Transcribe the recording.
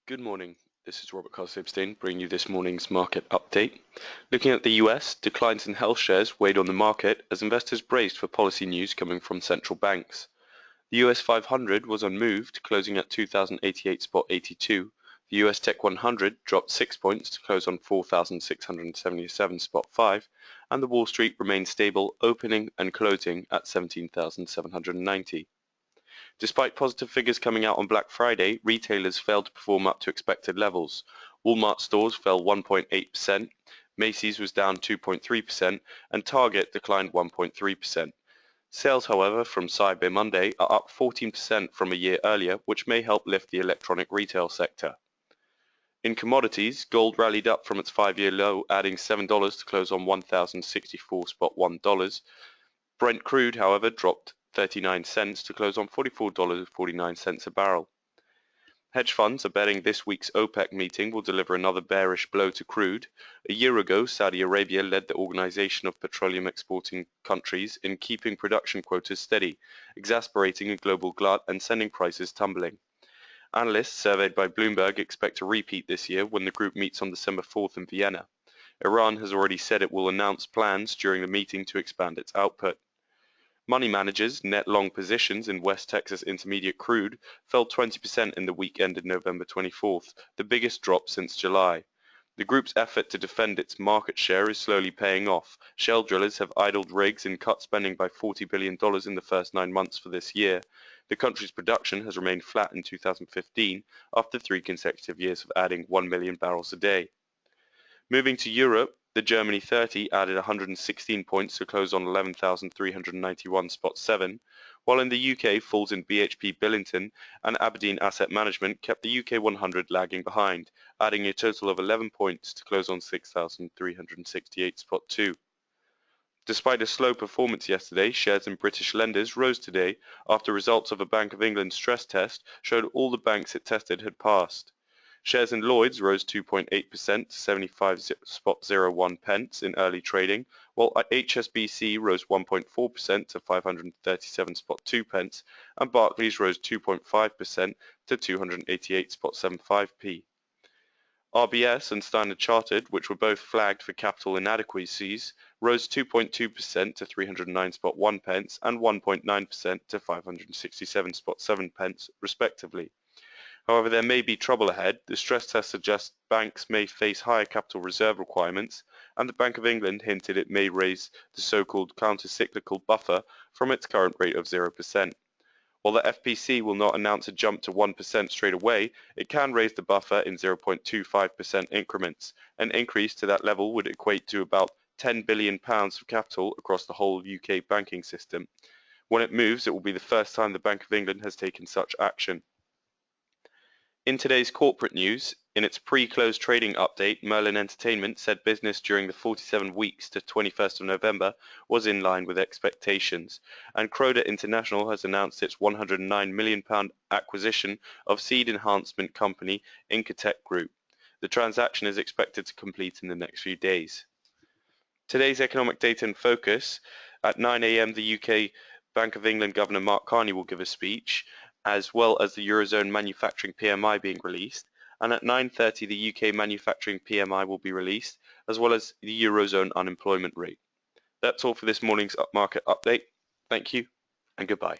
Good morning, this is Robert Kaars Sijpesteijn bringing you this morning's market update. Looking at the US, declines in health shares weighed on the market as investors braced for policy news coming from central banks. The US 500 was unmoved, closing at 2088.82. The US Tech 100 dropped 6 points to close on 4677.5, and the Wall Street remained stable, opening and closing at 17,790. Despite positive figures coming out on Black Friday, retailers failed to perform up to expected levels. Walmart stores fell 1.8%, Macy's was down 2.3%, and Target declined 1.3%. Sales, however, from Cyber Monday are up 14% from a year earlier, which may help lift the electronic retail sector. In commodities, gold rallied up from its 5-year low, adding $7 to close on $1,064.1. Brent crude, however, dropped 39 cents to close on $44.49 a barrel. Hedge funds are betting this week's OPEC meeting will deliver another bearish blow to crude. A year ago, Saudi Arabia led the Organization of Petroleum Exporting Countries in keeping production quotas steady, exasperating a global glut and sending prices tumbling. Analysts surveyed by Bloomberg expect a repeat this year when the group meets on December 4th in Vienna. Iran has already said it will announce plans during the meeting to expand its output. Money managers' net long positions in West Texas Intermediate crude fell 20% in the week ended November 24th, the biggest drop since July. The group's effort to defend its market share is slowly paying off. Shell drillers have idled rigs and cut spending by $40 billion in the first 9 months for this year. The country's production has remained flat in 2015 after 3 consecutive years of adding 1 million barrels a day. Moving to Europe, the Germany 30 added 116 points to close on 11,391.7, while in the UK, falls in BHP Billington and Aberdeen Asset Management kept the UK 100 lagging behind, adding a total of 11 points to close on 6,368.2. Despite a slow performance yesterday, shares in British lenders rose today after results of a Bank of England stress test showed all the banks it tested had passed. Shares in Lloyds rose 2.8% to 75.01 pence in early trading, while HSBC rose 1.4% to 537.2 pence, and Barclays rose 2.5% to 288.75p. RBS and Standard Chartered, which were both flagged for capital inadequacies, rose 2.2% to 309.1 pence and 1.9% to 567.7 pence, respectively. However, there may be trouble ahead. The stress test suggests banks may face higher capital reserve requirements, and the Bank of England hinted it may raise the so-called counter-cyclical buffer from its current rate of 0%. While the FPC will not announce a jump to 1% straight away, it can raise the buffer in 0.25% increments. An increase to that level would equate to about £10 billion of capital across the whole UK banking system. When it moves, it will be the first time the Bank of England has taken such action. In today's corporate news, in its pre-close trading update, Merlin Entertainment said business during the 47 weeks to 21st of November was in line with expectations, and Croda International has announced its £109 million acquisition of seed enhancement company Incotec Group. The transaction is expected to complete in the next few days. Today's economic data in focus: at 9 a.m. the UK Bank of England Governor Mark Carney will give a speech, as well as the Eurozone manufacturing PMI being released, and at 9:30 the UK manufacturing PMI will be released, as well as the Eurozone unemployment rate. That's all for this morning's market update. Thank you and goodbye.